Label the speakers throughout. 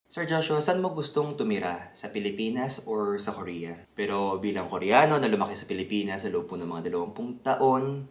Speaker 1: Sir Joshua, saan mo gustong tumira? Sa Pilipinas or sa Korea? Pero bilang Koreano na lumaki sa Pilipinas sa loob po ng mga 20 taon,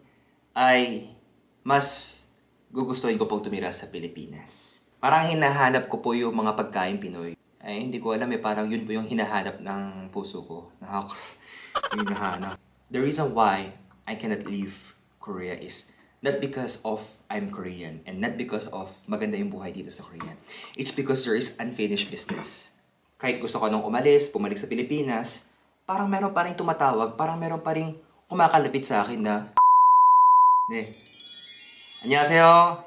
Speaker 1: ay mas gugustuhin ko pong tumira sa Pilipinas. Parang hinahanap ko po yung mga pagkain Pinoy. Ay, hindi ko alam parang yun po yung hinahanap ng puso ko. Yung hinahanap. The reason why I cannot leave Korea is not because of I'm Korean and not because of maganda yung buhay dito sa Korea. It's because there is unfinished business. Kahit gusto ko nung umalis, pumalik sa Pilipinas, parang meron pa rin tumatawag, parang meron pa rin kumakalapit sa akin na Annyeonghaseyo!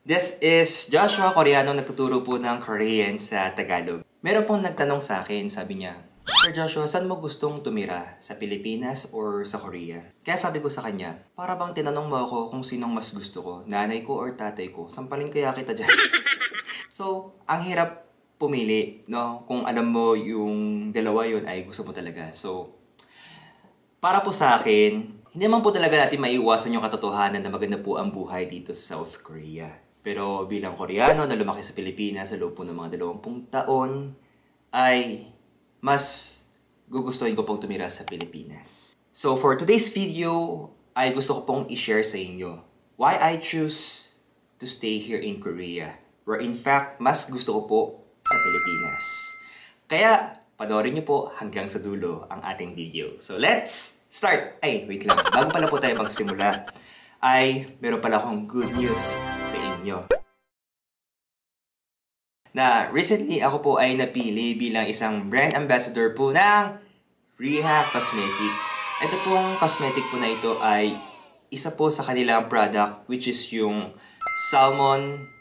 Speaker 1: This is Joshua, Koreano, nagtuturo po ng Korean sa Tagalog. Meron pong nagtanong sa akin, sabi niya, Sir Joshua, saan mo gustong tumira? Sa Pilipinas or sa Korea? Kaya sabi ko sa kanya, para bang tinanong mo ako kung sinong mas gusto ko, nanay ko or tatay ko? Sampalin kaya kita dyan. So, ang hirap pumili, no? Kung alam mo yung dalawa yun ay gusto mo talaga. So, para po sa akin, hindi naman po talaga natin maiiwasan yung katotohanan na maganda po ang buhay dito sa South Korea. Pero bilang Koreano na lumaki sa Pilipinas sa loob po ng mga 20 taon, ay mas gugustuhin ko pong tumira sa Pilipinas. So for today's video, ay gusto ko pong i-share sa inyo why I choose to stay here in Korea. Where in fact, mas gusto ko po sa Pilipinas. Kaya, panoorin niyo po hanggang sa dulo ang ating video. So let's start! Ay, wait lang. Bago pala po tayo magsimula, ay meron pala akong good news sa inyo. Na recently ako po ay napili bilang isang brand ambassador po ng Rhea Cosmetic. Ito pong cosmetic po na ito ay isa po sa kanilang product which is yung Salmon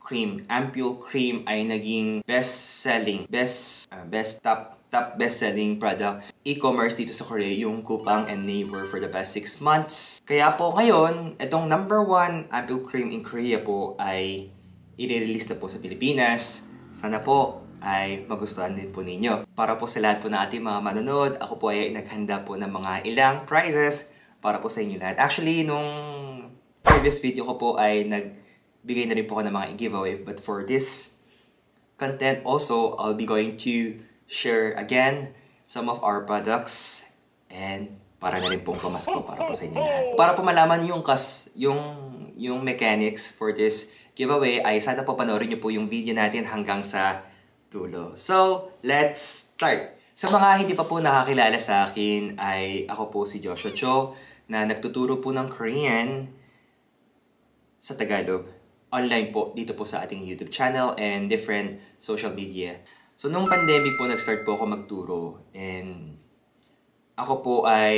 Speaker 1: Cream. Ampule Cream ay naging top best-selling product e-commerce dito sa Korea, yung Coupang and Naver for the past 6 months. Kaya po ngayon, itong #1 Ampule Cream in Korea po ay i-release na po sa Pilipinas. Sana po ay magustuhan din po ninyo. Para po sa lahat po ng ating mga manonood, ako po ay naghanda po ng mga ilang prizes para po sa inyo lahat. Actually, nung previous video ko po ay nagbigay na rin po ako ng mga giveaway. But for this content also, I'll be going to share again some of our products and para na rin pong pamasko para po sa inyo lahat. Para po malaman yung mechanics for this giveaway ay sana po panoorin niyo po yung video natin hanggang sa dulo. So, let's start! Sa mga hindi pa po nakakilala sa akin ay ako po si Joshua Cho na nagtuturo po ng Korean sa Tagalog. Online po dito po sa ating YouTube channel and different social media. So, nung pandemic po nag-start po ako magturo and ako po ay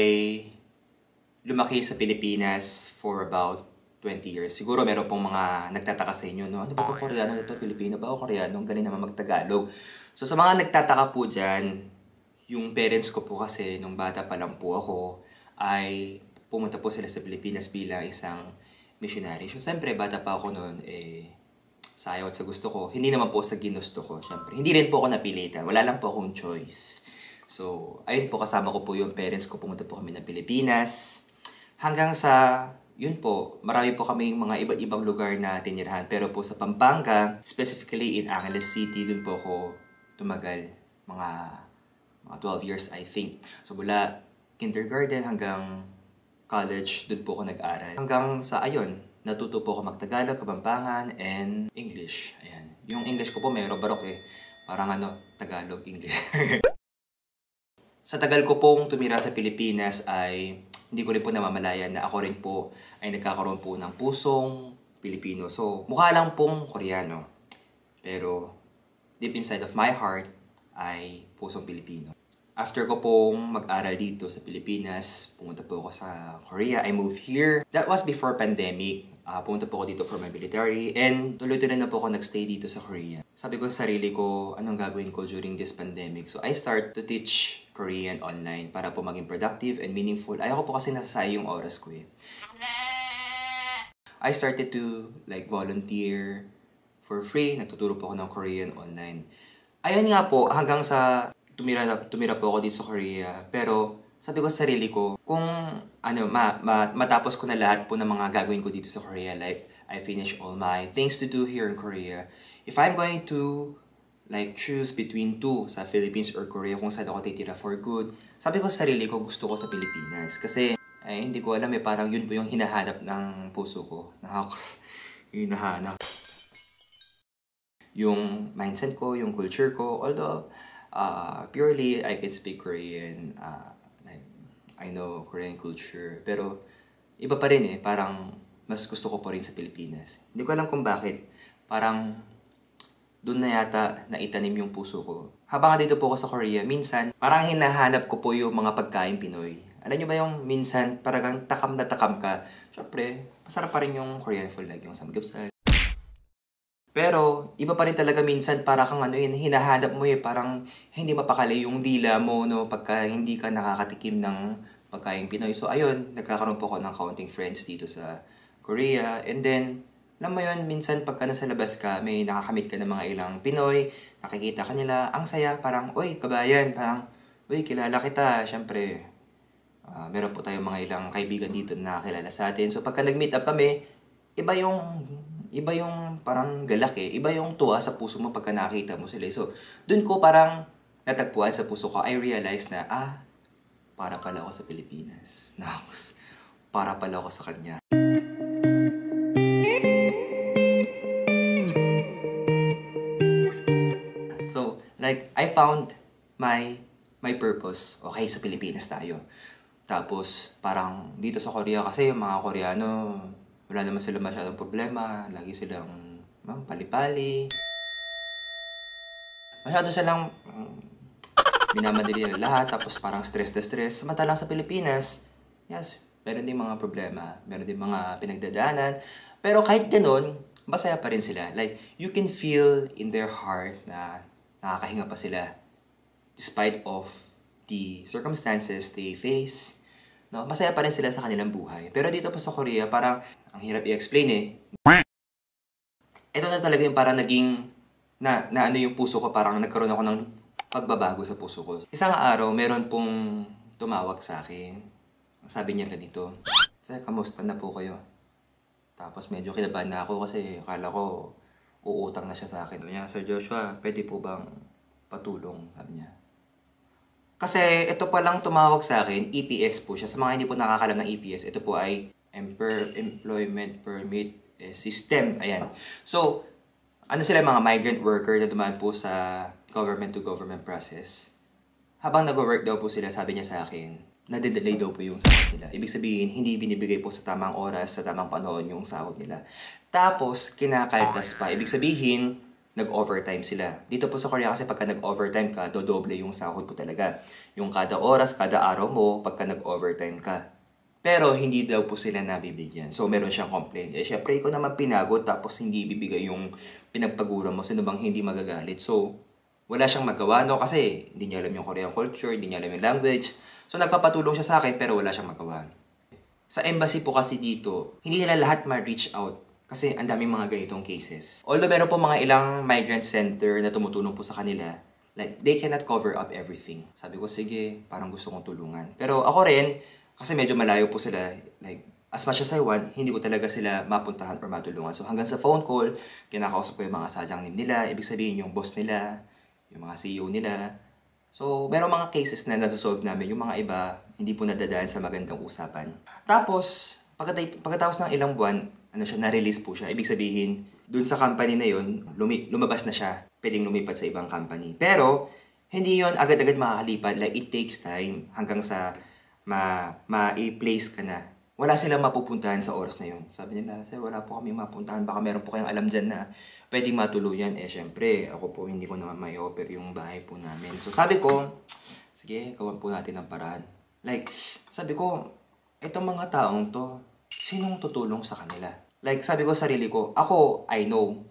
Speaker 1: lumaki sa Pilipinas for about 20 years. Siguro meron pong mga nagtataka sa inyo, no? Ano ba ito? Koreano na ito? Pilipino ba o Koreano? Ang galing naman magtagalog. So sa mga nagtataka po dyan, yung parents ko po kasi nung bata pa lang po ako, ay pumunta po sila sa Pilipinas bilang isang missionary. So siyempre, bata pa ako noon, sa ayaw at sa gusto ko. Hindi naman po sa ginusto ko, siyempre. Hindi rin po ako napilitan. Wala lang po akong choice. So, ayun po, kasama ko po yung parents ko. Pumunta po kami ng Pilipinas. Hanggang sa yun po, marami po kaming mga iba't ibang lugar na tinirahan. Pero po sa Pampanga, specifically in Angeles City, dun po ako tumagal. Mga 12 years, I think. So mula kindergarten hanggang college, dun po ako nag-aral. Hanggang sa, ayun, natuto po ako magtagalog, Kapampangan, and English. Ayan. Yung English ko po mayroon barok Parang Tagalog, English. Sa tagal ko pong tumira sa Pilipinas ay hindi ko rin po namamalayan na ako rin po ay nagkakaroon po ng pusong Pilipino. So, mukha lang pong Koreano. Pero, deep inside of my heart ay pusong Pilipino. After ko pong mag-aral dito sa Pilipinas, pumunta po ako sa Korea. I moved here. That was before pandemic. Pumunta po ako dito for my military. And tuloy-tuloy na po ako nagstay dito sa Korea. Sabi ko sa sarili ko, anong gagawin ko during this pandemic? So I start to teach Korean online para po maging productive and meaningful. Ayoko po kasi nasasayang yung oras ko I started to volunteer for free. Nagtuturo po ako ng Korean online. Ayun nga po, hanggang sa tumira po ako dito sa Korea. Pero sabi ko sa sarili ko, kung matapos ko na lahat po ng mga gagawin ko dito sa Korea, like I finish all my things to do here in Korea, if I'm going to like choose between two sa Philippines or Korea kung saan ako titira for good, sabi ko sa sarili ko gusto ko sa Pilipinas. Kasi ay hindi ko alam parang yun po yung hinahanap ng puso ko. Hinahanap. Yung mindset ko, yung culture ko, although purely I can speak Korean, like, I know Korean culture, pero iba pa rin parang mas gusto ko pa rin sa Pilipinas. Hindi ko alam kung bakit, parang doon na yata naitanim yung puso ko. Habang dito po ako sa Korea, minsan parang hinahanap ko po yung mga pagkain Pinoy. Alam nyo ba yung minsan parang takam na takam ka? Siyempre, masarap pa rin yung Korean food like yung samgyeopsal. Pero, iba pa rin talaga minsan para kang hinahanap mo parang hindi mapakali yung dila mo, no, pagka hindi ka nakakatikim ng pagkain Pinoy. So, ayun, nagkakaroon po ako ng counting friends dito sa Korea. And then, alam mo yun, minsan pagka nasa labas ka, may nakakamit ka ng mga ilang Pinoy, nakikita ka nila, ang saya, parang, uy, kabayan, parang, uy, kilala kita. Siyempre, meron po tayong mga ilang kaibigan dito na nakakilala sa atin. So, pagka nag-meet up kami, iba yung parang galak iba yung tuwa sa puso mo pagka nakita mo sila. So, dun ko parang natagpuan sa puso ko, I realized na, para pala ako sa Pilipinas. Naks, para pala ako sa kanya. So, like, I found my purpose. Okay, sa Pilipinas tayo. Tapos, parang dito sa Korea kasi yung mga Koreano, wala naman sila masyadong problema. Lagi silang pali-pali. Masyado silang minamadali na lahat. Tapos parang stress na stress. Samantalang sa Pilipinas, yes, meron din mga problema. Meron din mga pinagdadaanan. Pero kahit ganun, masaya pa rin sila. Like, you can feel in their heart na nakakahinga pa sila despite of the circumstances they face. No, masaya pa rin sila sa kanilang buhay. Pero dito po sa Korea, parang ang hirap i-explain Ito na talaga yung parang naging na ano yung puso ko, parang nagkaroon ako ng pagbabago sa puso ko. Isang araw, meron pong tumawag sa akin. Sabi niya ganito, "Sir, kamusta na po kayo?" Tapos medyo kinabahan na ako kasi akala ko uutang na siya sa akin. Sabi niya, "Sir Joshua, pwede po bang patulong?" Sabi niya. Kasi ito pa lang tumawag sa akin, EPS po siya. Sa mga hindi po nakakalam ng EPS, ito po ay Employment Permit System. Ayan. So, ano sila mga migrant worker na dumaan po sa government to government process. Habang nag-work daw po sila, sabi niya sa akin, nade-delay daw po yung sahod nila. Ibig sabihin, hindi binibigay po sa tamang oras, sa tamang panahon yung sahod nila. Tapos, kinakaltas pa. Ibig sabihin, nag-overtime sila. Dito po sa Korea kasi pagka nag-overtime ka, dodoble yung sahod po talaga. Yung kada oras, kada araw mo, pagka nag-overtime ka. Pero hindi daw po sila nabibigyan. So, meron siyang complaint. Syempre, ikaw naman pinagod tapos hindi bibigay yung pinagpagura mo. Sino bang hindi magagalit? So, wala siyang magawa, no? Kasi hindi niya alam yung Korean culture, hindi niya alam yung language. So, nagpapatulong siya sa akin pero wala siyang magawa. Sa embassy po kasi dito, hindi nila lahat ma-reach out. Kasi ang daming mga ganitong cases. Although meron po mga ilang migrant center na tumutulong po sa kanila, like, they cannot cover up everything. Sabi ko, sige, parang gusto kong tulungan. Pero ako rin, kasi medyo malayo po sila, like, as much as I want, hindi ko talaga sila mapuntahan or matulungan. So hanggang sa phone call, kinakausap ko yung mga sajangnib nila, ibig sabihin yung boss nila, yung mga CEO nila. So, meron mga cases na nasa-solve namin, yung mga iba, hindi po nadadaan sa magandang usapan. Tapos, pagkatapos ng ilang buwan, na-release po siya. Ibig sabihin, dun sa company na yun, lumabas na siya. Pwedeng lumipat sa ibang company. Pero, hindi yun agad-agad makakalipat. Like, it takes time hanggang sa ma-place ka na. Wala silang mapupuntahan sa oras na yun. Sabi nila, "Sir, wala po kami mapuntahan. Baka meron po kayong alam dyan na pwedeng matuluyan." Syempre, ako po hindi ko naman may offer yung bahay po namin. So, sabi ko, sige, gawan po natin ang paraan. Like, sabi ko, itong mga taong to, sinong tutulong sa kanila? Like, sabi ko sarili ko, ako, I know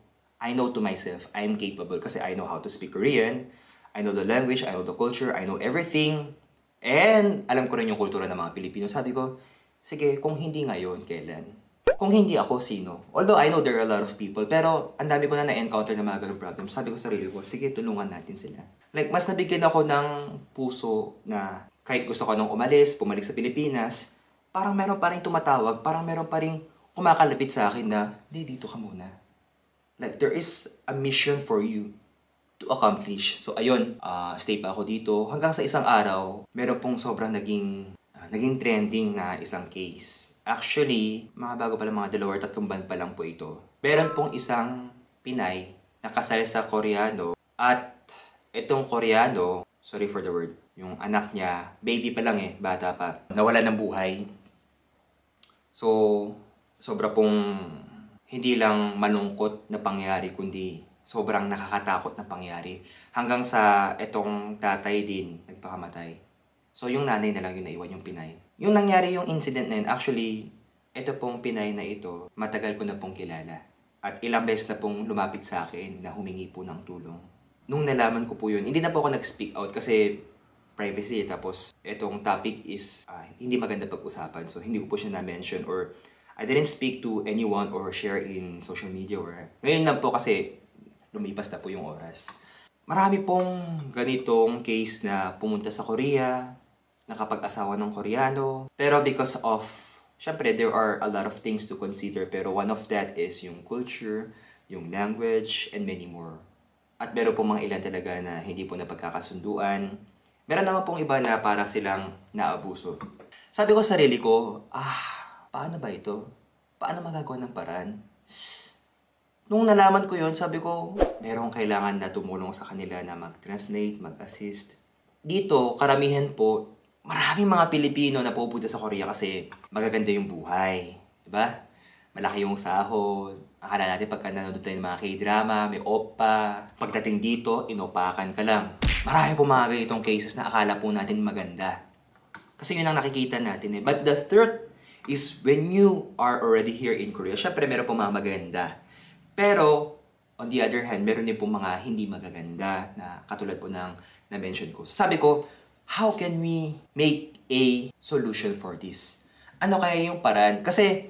Speaker 1: to myself, I'm capable kasi I know how to speak Korean, I know the language, I know the culture, I know everything, and alam ko rin yung kultura ng mga Pilipino. Sabi ko, sige, kung hindi ngayon, kailan? Kung hindi ako, sino? Although I know there are a lot of people, pero ang dami ko na-encounter na mga ganung problem. Sabi ko sarili ko, sige, tulungan natin sila. Like, mas nabigyan ako ng puso na kahit gusto ko nung umalis, pumalik sa Pilipinas, parang meron pa rin tumatawag, parang meron pa rin kumakalapit sa akin na, "Hindi, dito ka muna." Like, there is a mission for you to accomplish. So, ayun, stay pa ako dito. Hanggang sa isang araw, meron pong sobrang naging trending na isang case. Actually, mga bago pa lang, mga 2 or 3 buwan pa lang po ito. Meron pong isang Pinay na kasal sa Koreano. At itong Koreano, sorry for the word, yung anak niya, baby pa lang bata pa, nawala ng buhay. So, sobra pong hindi lang malungkot na pangyari, kundi sobrang nakakatakot na pangyari. Hanggang sa itong tatay din nagpakamatay. So, yung nanay na lang yung naiwan, yung Pinay. Yung nangyari yung incident na yun, actually, ito pong Pinay na ito, matagal ko na pong kilala. At ilang beses na pong lumapit sa akin na humingi po ng tulong. Nung nalaman ko po yun, hindi na po ako nag-speak out kasi privacy. Tapos, itong topic is hindi maganda pag-usapan. So, hindi ko po siya na-mention or I didn't speak to anyone or share in social media. Ngayon lang po kasi lumipas na po yung oras. Marami pong ganitong case na pumunta sa Korea, nakapag-asawa ng Koreano. Pero because of, syempre, there are a lot of things to consider. Pero one of that is yung culture, yung language, and many more. At meron pong mga ilan talaga na hindi po napagkakasunduan. Meron naman pong iba na para silang naabuso. Sabi ko sa sarili ko, paano ba ito? Paano magagawa ng paraan? Nung nalaman ko yon, sabi ko, merong kailangan na tumulong sa kanila na mag-translate, mag-assist. Dito, karamihan po, maraming mga Pilipino na pupunta sa Korea kasi magaganda yung buhay. Diba? Malaki yung sahod. Akala natin pagka nanonood tayo ng mga K-drama, may oppa. Pagdating dito, inopakan ka lang. Marami po mga ganitong cases na akala po natin maganda. Kasi yun ang nakikita natin But the truth is when you are already here in Korea, syempre meron po mga maganda. Pero, on the other hand, meron din po mga hindi magaganda na katulad po ng na-mention ko. Sabi ko, how can we make a solution for this? Ano kaya yung paraan? Kasi,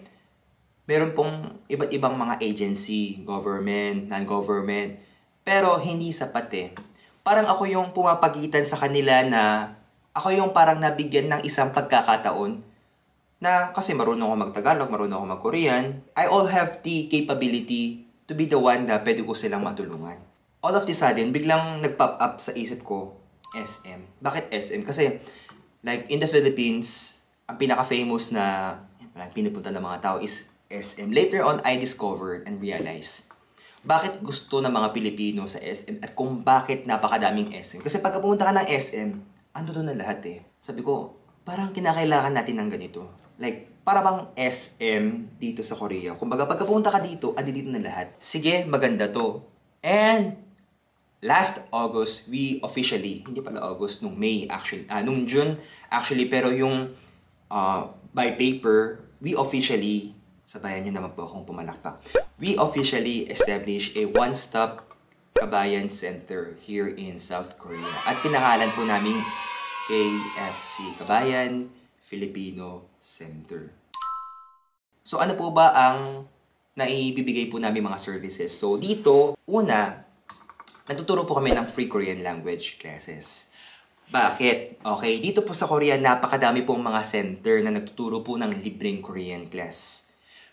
Speaker 1: meron pong iba't ibang mga agency, government, non-government, pero hindi sapat Parang ako yung pumapagitan sa kanila na ako yung parang nabigyan ng isang pagkakataon na kasi marunong ako mag-Tagalog, marunong ako mag-Korean, I all have the capability to be the one na pwede ko silang matulungan. All of the sudden, biglang nag-pop up sa isip ko, SM. Bakit SM? Kasi, like, in the Philippines, ang pinaka-famous na pinupunta ng mga tao is SM. Later on, I discovered and realized bakit gusto ng mga Pilipino sa SM at kung bakit napakadaming SM. Kasi pagka pumunta ka ng SM, ando doon na lahat Sabi ko, parang kinakailangan natin ng ganito. Like, para bang SM dito sa Korea. Kumbaga, pagka pumunta ka dito, andi dito na lahat. Sige, maganda to. And, last August, we officially, hindi pala August, nung May actually, nung June actually, pero yung by paper, we officially, sabayan nyo naman po akong pumalakpak. We officially established a one-stop Kabayan Center here in South Korea. At pinangalan po namin KFC, Kabayan Filipino Center. So ano po ba ang naibibigay po namin mga services? So dito, una, nagtuturo po kami ng free Korean language classes. Bakit? Okay, dito po sa Korea, napakadami pong mga center na nagtuturo po ng libreng Korean class.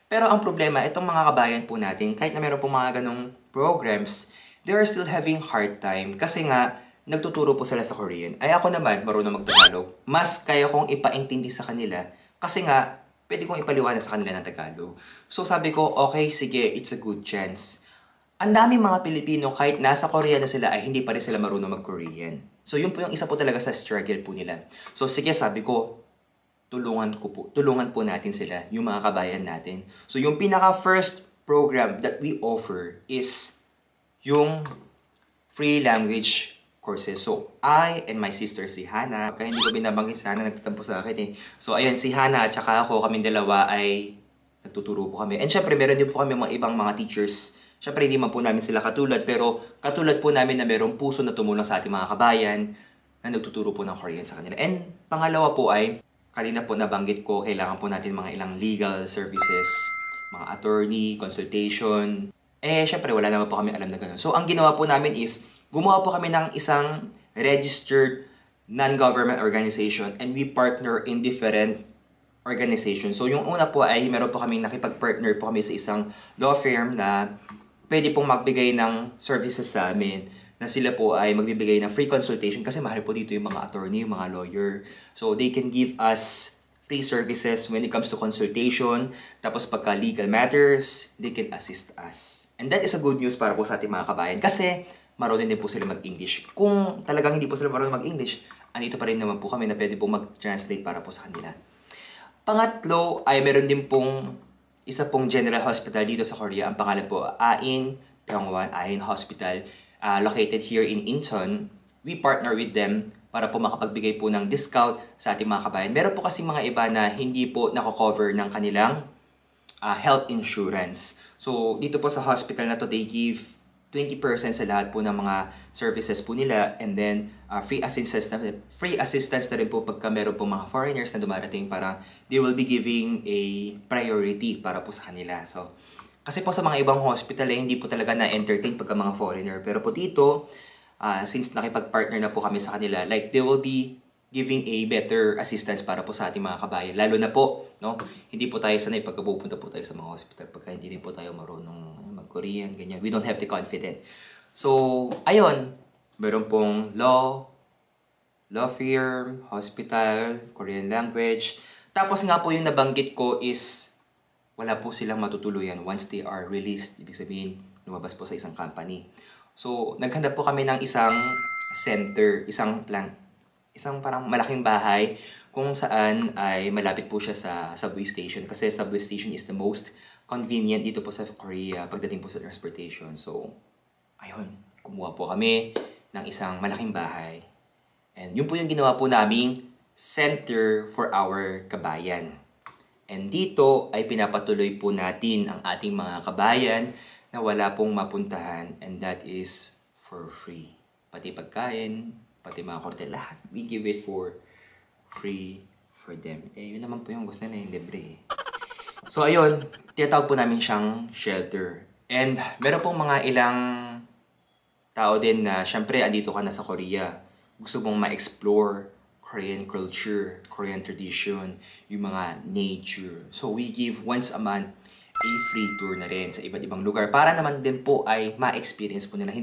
Speaker 1: Pero ang problema, itong mga kabayan po natin, kahit na meron po mga ganong programs, they are still having hard time kasi nga, nagtuturo po sila sa Korean. Ay ako naman, marunong mag-Tagalog. Mas kaya kong ipaintindi sa kanila kasi nga, pwede kong ipaliwanag sa kanila ng Tagalog. So sabi ko, okay, sige, it's a good chance. Ang daming mga Pilipino, kahit nasa Korea na sila, ay hindi pa rin sila marunong mag-Korean. So yun po yung isa po talaga sa struggle po nila. So sige, sabi ko, tulungan po natin sila, yung mga kabayan natin. So yung pinaka-first program that we offer is yung free language courses. So, I and my sister, si Hana, kaya hindi ko binabanggit si Hana, nagtatampo sa akin So, ayan, si Hana at saka ako, kaming dalawa ay nagtuturo po kami. And syempre, meron din po kami mga ibang mga teachers. Syempre, hindi man po namin sila katulad, pero katulad po namin na merong puso na tumulong sa ating mga kabayan na nagtuturo po ng Korean sa kanila. And pangalawa po ay, kanina po nabanggit ko, kailangan po natin mga ilang legal services, mga attorney, consultation. Syempre, wala naman po kami alam na ganun. So, ang ginawa po namin is, gumawa po kami ng isang registered non-government organization and we partner in different organizations. So yung una po ay meron po kaming nakipag-partner po kami sa isang law firm na pwede pong magbigay ng services sa amin na sila po ay magbibigay ng free consultation kasi mahal po dito yung mga attorney, yung mga lawyer. So they can give us free services when it comes to consultation. Tapos pagka legal matters, they can assist us. And that is a good news para po sa ating mga kabayan kasi marunong din po sila mag-English. Kung talagang hindi po sila marunong mag-English, andito pa rin naman po kami na pwede po mag-translate para po sa kanila. Pangatlo ay meron din pong isa pong general hospital dito sa Korea. Ang pangalan po, Ain Byungwon Ain Hospital, located here in Incheon. We partner with them para po makapagbigay po ng discount sa ating mga kabayan. Meron po kasi mga iba na hindi po nako-cover ng kanilang health insurance. So, dito po sa hospital na to, they give 20% sa lahat po ng mga services po nila, and then free assistance na rin po pagka meron po mga foreigners na dumarating, para they will be giving a priority para po sa kanila. So, kasi po sa mga ibang hospital hindi po talaga na-entertain pagka mga foreigner, pero po dito, since nakipag-partner na po kami sa kanila, like they will be giving a better assistance para po sa ating mga kabayan. Lalo na po, no? Hindi po tayo sanay pagka pupunta po tayo sa mga hospital pagka hindi rin po tayo marunong mag-Korean, ganyan. We don't have the confidence. So, ayun, meron pong law firm, hospital, Korean language. Tapos nga po yung nabanggit ko is wala po silang matutuluyan once they are released. Ibig sabihin, lumabas po sa isang company. So, naghanap po kami ng isang center, isang parang malaking bahay kung saan ay malapit po siya sa subway station. Kasi subway station is the most convenient dito po sa Korea pagdating po sa transportation. So, ayun, kumuha po kami ng isang malaking bahay. And yun po yung ginawa po naming center for our kabayan. And dito ay pinapatuloy po natin ang ating mga kabayan na wala pong mapuntahan, and that is for free. Pati pagkain, pati mga korte, lahat. We give it for free for them. Yun naman po yung gusto na yung libre. So, ayun, tinatawag po namin siyang shelter. And meron pong mga ilang tao din na, syempre, andito ka na sa Korea. Gusto mong ma-explore Korean culture, Korean tradition, yung mga nature. So, we give once a month a free tour na rin sa iba't ibang lugar para naman din po ay ma-experience po nila.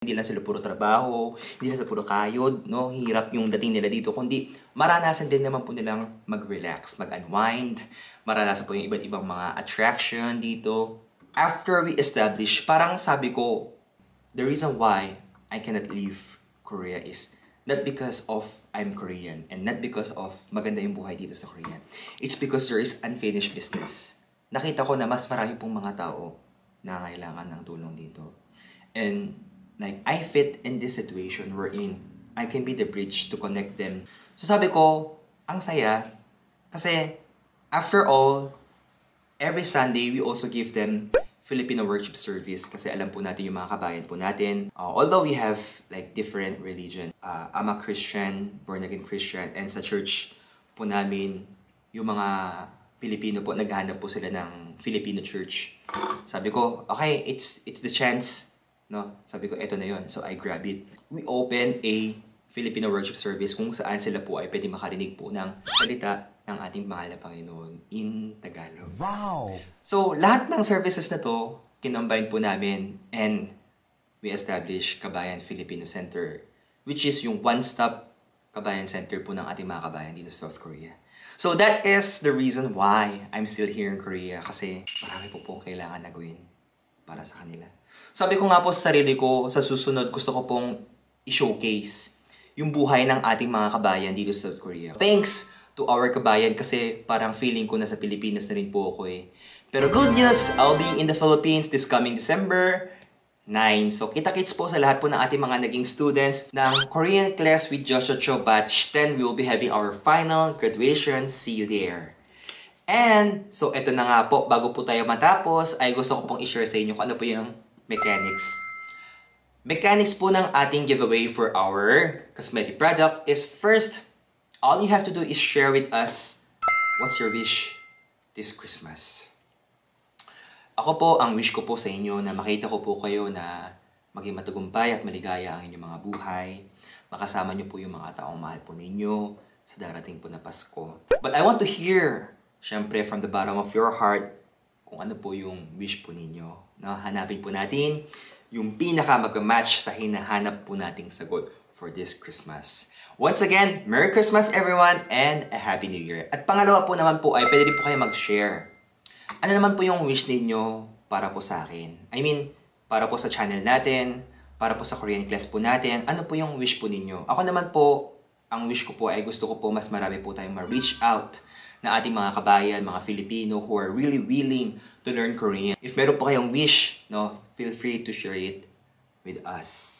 Speaker 1: Hindi lang sila puro trabaho, hindi lang sila puro kayod, no? Hirap yung dating nila dito, kundi maranasan din naman po nilang mag-relax, mag-unwind, maranasan po yung iba't ibang mga attraction dito. After we establish, parang sabi ko, the reason why I cannot leave Korea is not because of I'm Korean and not because of maganda yung buhay dito sa Korea. It's because there is unfinished business. Nakita ko na mas marami pong mga tao na kailangan ng tulong dito. And like, I fit in this situation wherein I can be the bridge to connect them. So sabi ko, ang saya. Kasi, after all, every Sunday, we also give them Filipino worship service. Kasi alam po natin yung mga kabayan po natin. Although we have like different religion. I'm a Christian, born again Christian. And sa church po namin, yung mga Pilipino po, naghahanap po sila ng Filipino church. Sabi ko, okay, it's the chance. No? Sabi ko, eto na yun. So, I grab it. We opened a Filipino worship service kung saan sila po ay pwede makarinig po ng salita ng ating mahal na Panginoon in Tagalog. Wow! So, lahat ng services na to, kinombine po namin, and we established Kabayan Filipino Center, which is yung one-stop Kabayan Center po ng ating mga kabayan dito sa South Korea. So, that is the reason why I'm still here in Korea, kasi marami po pong kailangan na gawin para sa kanila. Sabi ko nga po sa sarili ko, sa susunod, gusto ko pong i-showcase yung buhay ng ating mga kabayan dito sa South Korea. Thanks to our kabayan kasi parang feeling ko nasa Pilipinas na rin po ako eh. Pero good news, I'll be in the Philippines this coming December 9. So kita-kits po sa lahat po ng ating mga naging students ng Korean class with Joshua Cho Batch 10. We will be having our final graduation. See you there. And so eto na nga po, bago po tayo matapos, ay gusto ko pong i-share sa inyo kung ano po yung mechanics. Mechanics po ng ating giveaway for our cosmetic product is first, all you have to do is share with us what's your wish this Christmas. Ako po, ang wish ko po sa inyo na makita ko po kayo na maging matagumpay at maligaya ang inyong mga buhay. Makasama niyo po yung mga taong mahal po ninyo sa darating po na Pasko. But I want to hear, syempre from the bottom of your heart, kung ano po yung wish po ninyo. No? Hanapin po natin yung pinaka mag-match sa hinahanap po nating sagot for this Christmas. Once again, Merry Christmas everyone and a Happy New Year. At pangalawa po naman po ay pwede rin po kayo mag-share. Ano naman po yung wish ninyo para po sa akin? I mean, para po sa channel natin, para po sa Korean class po natin, ano po yung wish po ninyo? Ako naman po, ang wish ko po ay gusto ko po mas marami po tayong ma-reach out na ating mga kabayan, mga Filipino who are really willing to learn Korean. If meron po kayong wish, no, feel free to share it with us.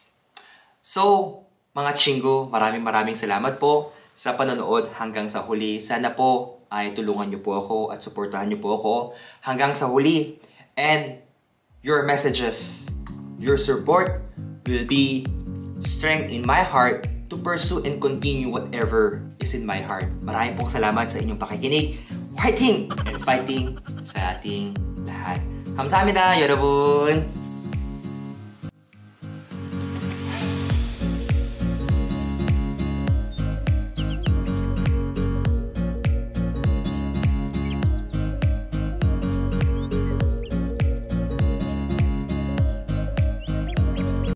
Speaker 1: So, mga Chingo, maraming salamat po sa panonood hanggang sa huli. Sana po ay tulungan niyo po ako at suportahan niyo po ako hanggang sa huli. And your messages, your support will be strength in my heart to pursue and continue whatever is in my heart. Maraming pong salamat sa inyong pakikinig. Fighting and fighting sa ating lahat. 감사합니다, 여러분!